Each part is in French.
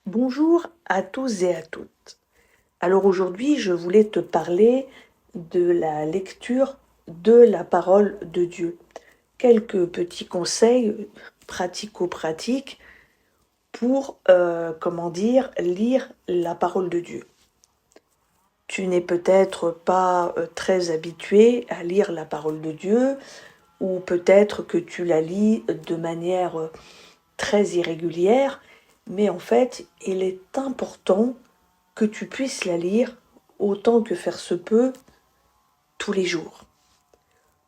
Bonjour à tous et à toutes. Alors aujourd'hui, je voulais te parler de la lecture de la parole de Dieu. Quelques petits conseils pratico-pratiques pour, lire la parole de Dieu. Tu n'es peut-être pas très habitué à lire la parole de Dieu, ou peut-être que tu la lis de manière très irrégulière, mais en fait, il est important que tu puisses la lire autant que faire se peut tous les jours,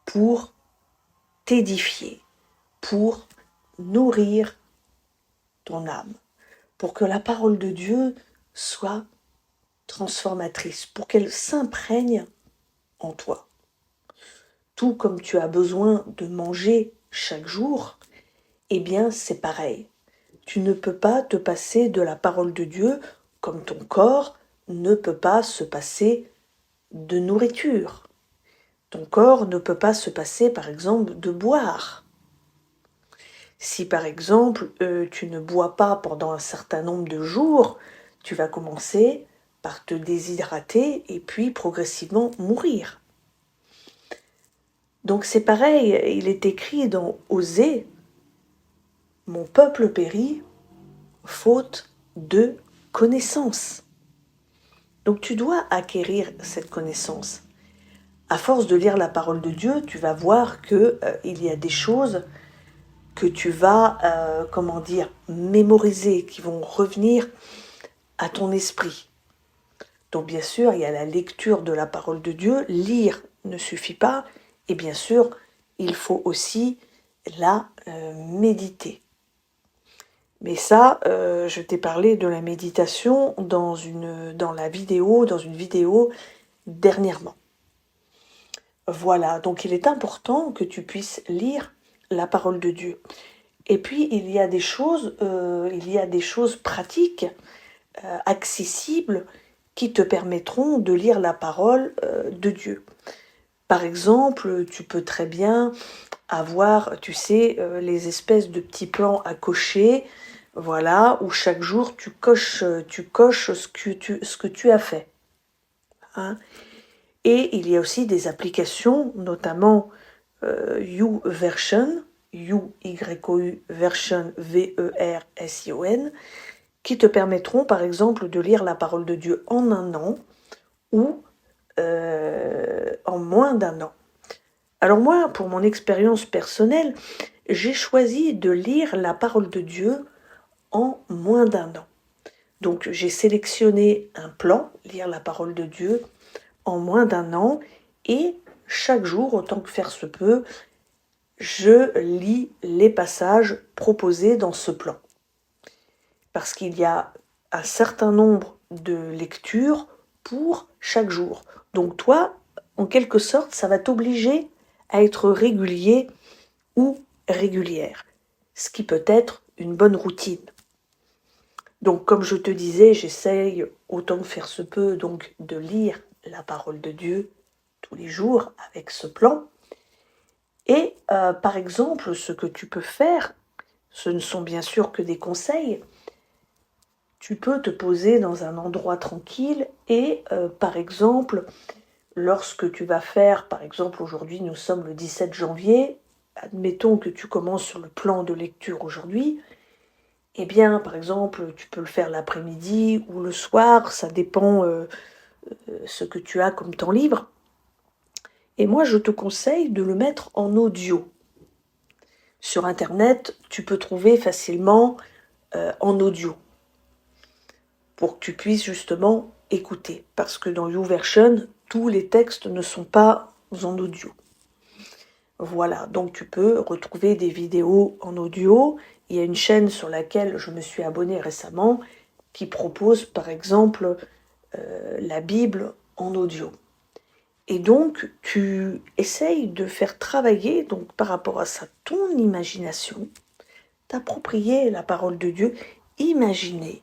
pour t'édifier, pour nourrir ton âme, pour que la parole de Dieu soit transformatrice, pour qu'elle s'imprègne en toi. Tout comme tu as besoin de manger chaque jour, eh bien c'est pareil. Tu ne peux pas te passer de la parole de Dieu comme ton corps ne peut pas se passer de nourriture. Ton corps ne peut pas se passer, par exemple, de boire. Si, par exemple, tu ne bois pas pendant un certain nombre de jours, tu vas commencer par te déshydrater et puis progressivement mourir. Donc c'est pareil, il est écrit dans Osée, « Mon peuple périt, faute de connaissance ». Donc tu dois acquérir cette connaissance. À force de lire la parole de Dieu, tu vas voir qu'il y a des choses que tu vas, mémoriser, qui vont revenir à ton esprit. Donc bien sûr, il y a la lecture de la parole de Dieu. Lire ne suffit pas. Et bien sûr, il faut aussi la méditer. Mais ça, je t'ai parlé de la méditation dans une vidéo dernièrement. Voilà, donc il est important que tu puisses lire la parole de Dieu. Et puis il y a des choses pratiques, accessibles, qui te permettront de lire la parole de Dieu. Par exemple, tu peux très bien avoir, tu sais, les espèces de petits plans à cocher, voilà, où chaque jour tu coches ce que tu as fait. Hein. Et il y a aussi des applications, notamment YouVersion, U-Y-O-U version V-E-R-S-I-O-N, qui te permettront par exemple de lire la parole de Dieu en un an ou en moins d'un an. Alors moi, pour mon expérience personnelle, j'ai choisi de lire la parole de Dieu en moins d'un an. Donc j'ai sélectionné un plan, lire la parole de Dieu en moins d'un an, et chaque jour, autant que faire se peut, je lis les passages proposés dans ce plan. Parce qu'il y a un certain nombre de lectures pour chaque jour. Donc toi, en quelque sorte, ça va t'obliger à être régulier ou régulière, ce qui peut être une bonne routine. Donc comme je te disais, j'essaye autant que faire se peut donc de lire la parole de Dieu tous les jours avec ce plan. Et par exemple, ce que tu peux faire, ce ne sont bien sûr que des conseils. Tu peux te poser dans un endroit tranquille et par exemple, lorsque tu vas faire, par exemple aujourd'hui nous sommes le 17 janvier, admettons que tu commences sur le plan de lecture aujourd'hui, eh bien par exemple tu peux le faire l'après-midi ou le soir, ça dépend ce que tu as comme temps libre. Et moi je te conseille de le mettre en audio. Sur internet, tu peux trouver facilement en audio, pour que tu puisses justement écouter. Parce que dans YouVersion, tous les textes ne sont pas en audio. Voilà, donc tu peux retrouver des vidéos en audio. Il y a une chaîne sur laquelle je me suis abonnée récemment qui propose par exemple la Bible en audio. Et donc tu essayes de faire travailler, donc par rapport à ça, ton imagination, t'approprier la parole de Dieu, imaginer.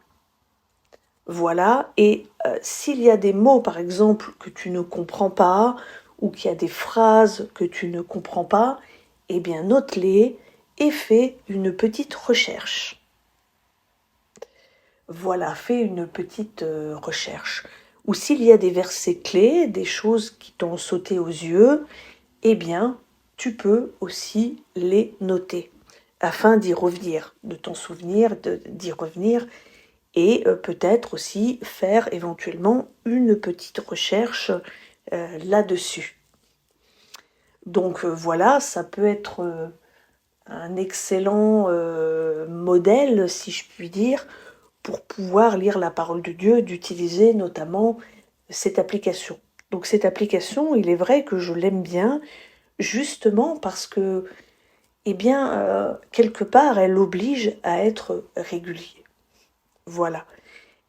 Voilà, et s'il y a des mots, par exemple, que tu ne comprends pas, ou qu'il y a des phrases que tu ne comprends pas, eh bien note-les et fais une petite recherche. voilà, fais une petite recherche. Ou s'il y a des versets clés, des choses qui t'ont sauté aux yeux, eh bien, tu peux aussi les noter afin d'y revenir, de t'en souvenir, d'y revenir et peut-être aussi faire éventuellement une petite recherche là-dessus. Donc voilà, ça peut être un excellent modèle, si je puis dire, pour pouvoir lire la parole de Dieu, d'utiliser notamment cette application. Donc cette application, il est vrai que je l'aime bien, justement parce que, eh bien, quelque part, elle oblige à être régulier. Voilà.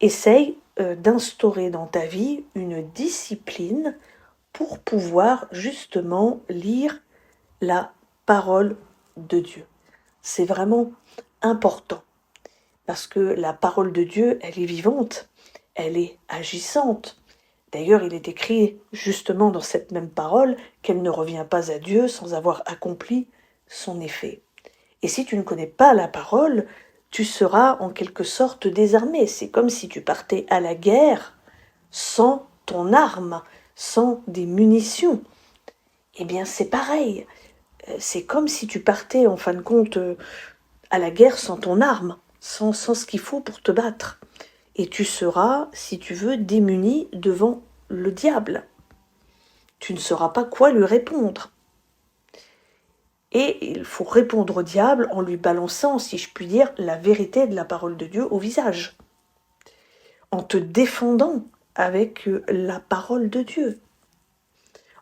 Essaye d'instaurer dans ta vie une discipline pour pouvoir justement lire la parole de Dieu. C'est vraiment important parce que la parole de Dieu, elle est vivante, elle est agissante. D'ailleurs, il est écrit justement dans cette même parole qu'elle ne revient pas à Dieu sans avoir accompli son effet. Et si tu ne connais pas la parole, tu seras en quelque sorte désarmé. C'est comme si tu partais à la guerre sans ton arme, sans des munitions. Eh bien, c'est pareil. C'est comme si tu partais, en fin de compte, à la guerre sans ton arme, sans ce qu'il faut pour te battre. Et tu seras, si tu veux, démuni devant le diable. Tu ne sauras pas quoi lui répondre. Et il faut répondre au diable en lui balançant, si je puis dire, la vérité de la parole de Dieu au visage. En te défendant avec la parole de Dieu.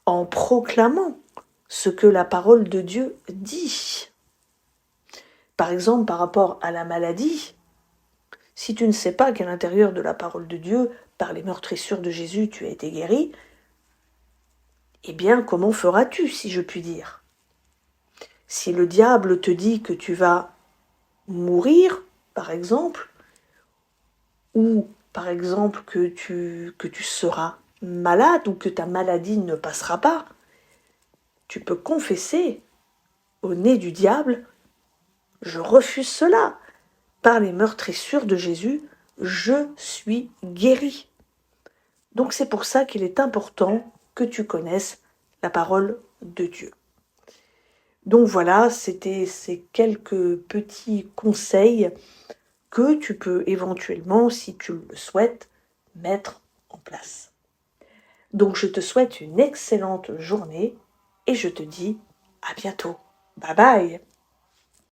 En proclamant ce que la parole de Dieu dit. Par exemple, par rapport à la maladie, si tu ne sais pas qu'à l'intérieur de la parole de Dieu, par les meurtrissures de Jésus, tu as été guéri, eh bien, comment feras-tu, si je puis dire? Si le diable te dit que tu vas mourir, par exemple, ou par exemple que tu seras malade ou que ta maladie ne passera pas, tu peux confesser au nez du diable, je refuse cela. Par les meurtrissures de Jésus, je suis guéri. Donc c'est pour ça qu'il est important que tu connaisses la parole de Dieu. Donc voilà, c'était ces quelques petits conseils que tu peux éventuellement, si tu le souhaites, mettre en place. Donc je te souhaite une excellente journée et je te dis à bientôt. Bye bye!